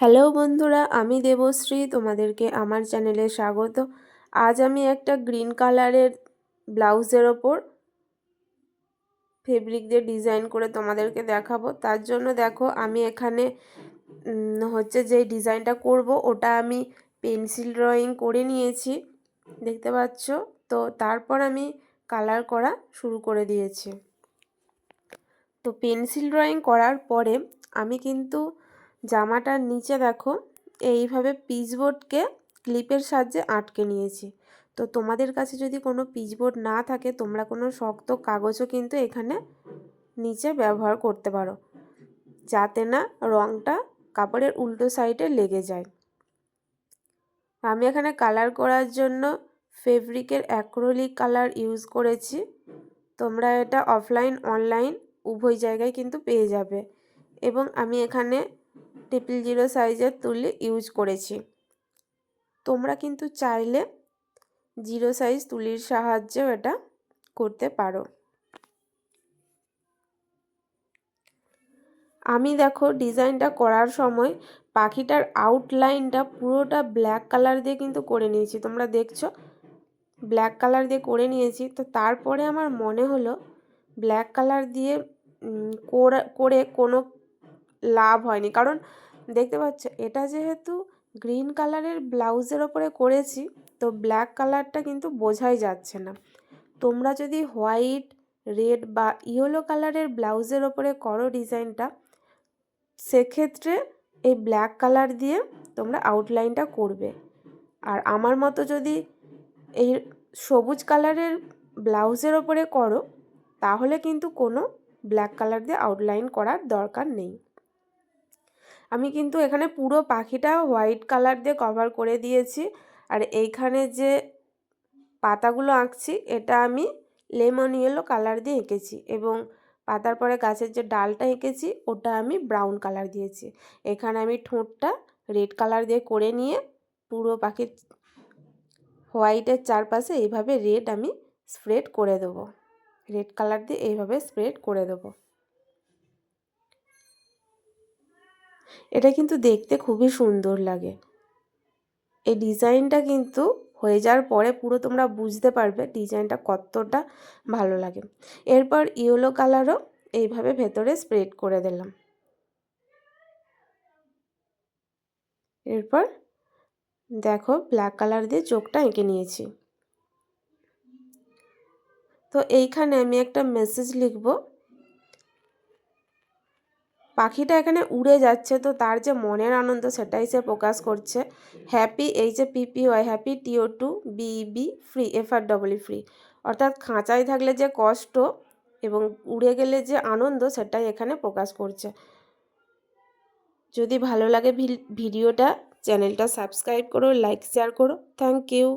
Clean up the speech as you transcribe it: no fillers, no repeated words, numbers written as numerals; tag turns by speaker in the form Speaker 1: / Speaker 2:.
Speaker 1: Hello বন্ধুরা, আমি দেবশ্রী, তোমাদেরকে আমার চ্যানেলে স্বাগত। আজ আমি একটা গ্রিন কালারের ব্লাউজের ওপর ফেব্রিক দিয়ে ডিজাইন করে তোমাদেরকে দেখাবো। তার জন্য দেখো আমি এখানে যেই ডিজাইনটা করব ওটা আমি পেন্সিল ড্রয়িং করে নিয়েছি, দেখতে পাচ্ছ। তো তারপর আমি কালার করা শুরু করে দিয়েছি। তো পেন্সিল ড্রয়িং করার পরে আমি কিন্তু জামাটার নিচে দেখো এইভাবে পিচবোর্ডকে ক্লিপের সাহায্যে আটকে নিয়েছি। তো তোমাদের কাছে যদি কোনো পিচবোর্ড না থাকে, তোমরা কোনো শক্ত কাগজও কিন্তু এখানে নিচে ব্যবহার করতে পারো, যাতে না রঙটা কাপড়ের উল্টো সাইডে লেগে যায়। আমি এখানে কালার করার জন্য ফেব্রিকের অ্যাক্রিলিক কালার ইউজ করেছি। তোমরা এটা অফলাইন অনলাইন উভয় জায়গায় কিন্তু পেয়ে যাবে। এবং আমি এখানে 000 সাইজের তুলি ইউজ করেছি। তোমরা কিন্তু চাইলে 0 সাইজ তুলির সাহায্যেও এটা করতে পারো। আমি দেখো ডিজাইনটা করার সময় পাখিটার আউটলাইনটা পুরোটা ব্ল্যাক কালার দিয়ে কিন্তু করে নিয়েছি। তোমরা দেখছো ব্ল্যাক কালার দিয়ে করে নিয়েছি। তো তারপরে আমার মনে হলো ব্ল্যাক কালার দিয়ে করে কোনো লাভ হয়নি, কারণ দেখতে পাচ্ছ এটা যেহেতু গ্রিন কালারের ব্লাউজের ওপরে করেছি, তো ব্ল্যাক কালারটা কিন্তু বোঝাই যাচ্ছে না। তোমরা যদি হোয়াইট, রেড বা ইয়েলো কালারের ব্লাউজের ওপরে করো ডিজাইনটা, সেক্ষেত্রে এই ব্ল্যাক কালার দিয়ে তোমরা আউটলাইনটা করবে। আর আমার মতো যদি এই সবুজ কালারের ব্লাউজের ওপরে করো, তাহলে কিন্তু কোনো ব্ল্যাক কালার দিয়ে আউটলাইন করার দরকার নেই। আমি কিন্তু এখানে পুরো পাখিটা হোয়াইট কালার দিয়ে কভার করে দিয়েছি। আর এইখানে যে পাতাগুলো আঁকছি এটা আমি লেমন ইয়েলো কালার দিয়ে এঁকেছি, এবং পাতার পরে গাছের যে ডালটা এঁকেছি ওটা আমি ব্রাউন কালার দিয়েছি। এখানে আমি ঠোঁটটা রেড কালার দিয়ে করে নিয়ে পুরো পাখির হোয়াইটের চারপাশে এইভাবে রেড আমি স্প্রেড করে দেবো, রেড কালার দিয়ে এইভাবে স্প্রেড করে দেবো। এটা কিন্তু দেখতে খুবই সুন্দর লাগে। এই ডিজাইনটা কিন্তু হয়ে যাওয়ার পরে পুরো তোমরা বুঝতে পারবে ডিজাইনটা কতটা ভালো লাগে। এরপর ইয়েলো কালারও এইভাবে ভেতরে স্প্রেড করে দিলাম। এরপর দেখো ব্ল্যাক কালার দিয়ে চোখটা এঁকে নিয়েছি। তো এইখানে আমি একটা মেসেজ লিখব। পাখিটা এখানে উড়ে যাচ্ছে, তো তার যে মনের আনন্দ সেটাই সে প্রকাশ করছে। হ্যাপি, এই যে PPY, happy, TO2 BEB, free, FREE free, অর্থাৎ খাঁচায় থাকলে যে কষ্ট এবং উড়ে গেলে যে আনন্দ সেটাই এখানে প্রকাশ করছে। যদি ভালো লাগে ভিডিওটা, চ্যানেলটা সাবস্ক্রাইব করো, লাইক শেয়ার করো। Thank you.